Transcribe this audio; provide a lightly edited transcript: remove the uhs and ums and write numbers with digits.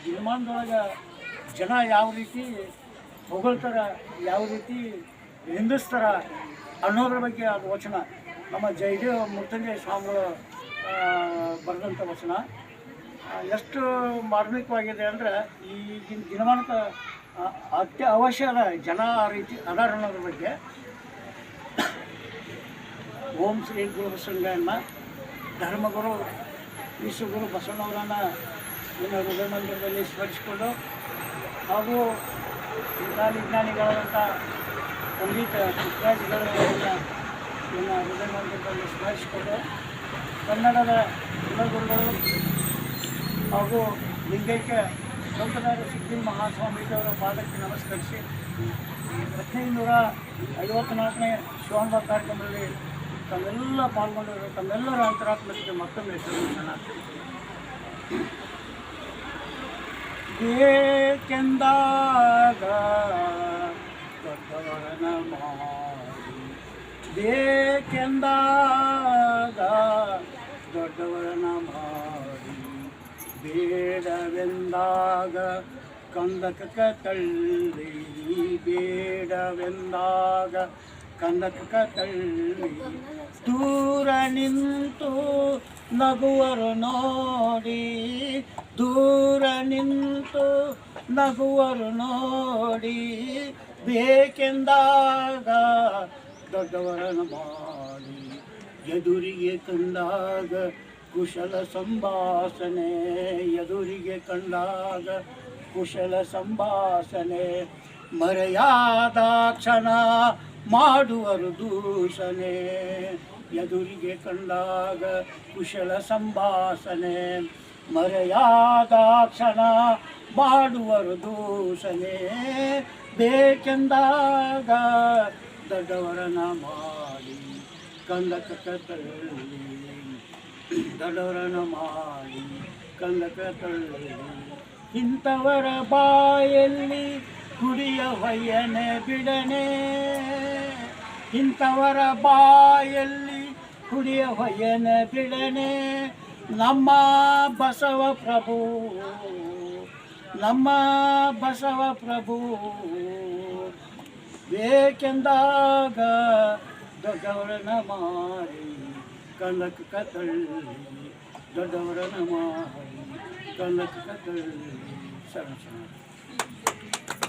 ದಿನಮಾನದೊಳಗೆ ಜನ ಯಾವ ರೀತಿ ಹೊಗಳ್ತಾರ, ಯಾವ ರೀತಿ ನಿಂದಿಸ್ತಾರ ಅನ್ನೋದ್ರ ಬಗ್ಗೆ ಅದು ವಚನ ನಮ್ಮ ಜಯದೇವ ಮುತ್ತಂಜಯ ಸ್ವಾಮಿಗಳು ಬರೆದಂಥ ವಚನ ಎಷ್ಟು ಮಾರ್ಮಿಕವಾಗಿದೆ ಅಂದರೆ ಈಗಿನ ದಿನಮಾನಕ್ಕೆ ಅವಶ್ಯ ಅದ ಜನ ಆ ರೀತಿ ಅದಾರ ಅನ್ನೋದ್ರ ಬಗ್ಗೆ ಓಂ ಶ್ರೀ ಗುರು ಬಸವಣ್ಣ ಧರ್ಮಗುರು ವಿಶ್ವಗುರು ಬಸವಣ್ಣವರನ್ನು ಹೃದಯ ಮಂದಿರದಲ್ಲಿ ಸ್ಮರಿಸಿಕೊಂಡು ಹಾಗೂ ವಿಜ್ಞಾನಿಗಳಾದಂಥ ಪಂಡಿತ ಪುಟ್ಟರಾಜುಗಳನ್ನ ಹೃದಯ ಮಂದಿರದಲ್ಲಿ ಸ್ಮರಿಸಿಕೊಂಡು ಕನ್ನಡದ ಕುಲಗುರುಗಳು ಹಾಗೂ ಲಿಂಗೈಕ್ಯ ಸಂಪ್ರದಾಯ ಸಿದ್ಧಿ ಮಹಾಸ್ವಾಮೀಜಿಯವರ ಪಾದಕ್ಕೆ ನಮಸ್ಕರಿಸಿ 1554ನೇ ಶಿವಾನಂದ ಕಾರ್ಯಕ್ರಮದಲ್ಲಿ ತಮ್ಮೆಲ್ಲ ಪಾಲ್ಗೊಂಡಿರುವ ತಮ್ಮೆಲ್ಲರ ಅಂತರಾತ್ಮಕ್ಕೆ ಮತ್ತೊಮ್ಮೆ ಶ್ರಮಿಸೋಣ. ಬೇಕೆಂದಾಗ ದೊಡ್ಡವರನ ಮಾಡಿ, ಬೇಕೆಂದಾಗ ದೊಡ್ಡವರನ ಮಾಡಿ, ಬೇಡವೆಂದಾಗ ಕಂದಕ ತಳ್ಳಿ, ಬೇಡವೆಂದಾಗ ಕಂದಕ ತಳ್ಳಿ, ದೂರ ನಿಂತು ನಗುವರು ನೋಡಿ, ದೂರ ನಿಂತು ನಗುವರು ನೋಡಿ, ಬೇಕೆಂದಾಗ ದೊಡ್ಡವರನ್ನು ಮಾಡಿ, ಎದುರಿಗೆ ಕಂಡಾಗ ಕುಶಲ ಸಂಭಾಷಣೆ, ಎದುರಿಗೆ ಕಂಡಾಗ ಕುಶಲ ಸಂಭಾಷಣೆ, ಮರೆಯಾದ ಕ್ಷಣ ಮಾಡುವರು ದೂಷಣೆ, ಎದುರಿಗೆ ಕಂಡಾಗ ಕುಶಲ ಸಂಭಾಷಣೆ, ಮರೆಯಾದ ಕ್ಷಣ ಮಾಡುವರು ದೂಷಣೆ, ಬೇಕೆಂದಾಗ ದೊಡ್ಡವರನ ಮಾಡಿ ಕಂದಕ ತಳ್ಳಿ, ದೊಡ್ಡವರನ ಮಾಡಿ ಕಂದಕ ತಳ್ಳಿ, ಇಂಥವರ ಬಾಯಲ್ಲಿ ಕುಡಿಯ ಹೊಯ್ಯನೆ ಬಿಡನೆ, ಇಂಥವರ ಬಾಯಲ್ಲಿ ಕುಡಿಯ ಹೊಯ್ಯನೆ ಬಿಡನೆ, ನಮ್ಮ ಬಸವ ಪ್ರಭು, ನಮ್ಮ ಬಸವ ಪ್ರಭು, ಬೇಕೆಂದಾಗ ದೊಡ್ಡವರನ ಮಾಡಿ ಕಂದಕ ತಳ್ಳಿ, ದೊಡ್ಡವರನ ಮಾಡಿ ಕಂದಕ ತಳ್ಳಿ. ಶರಣ.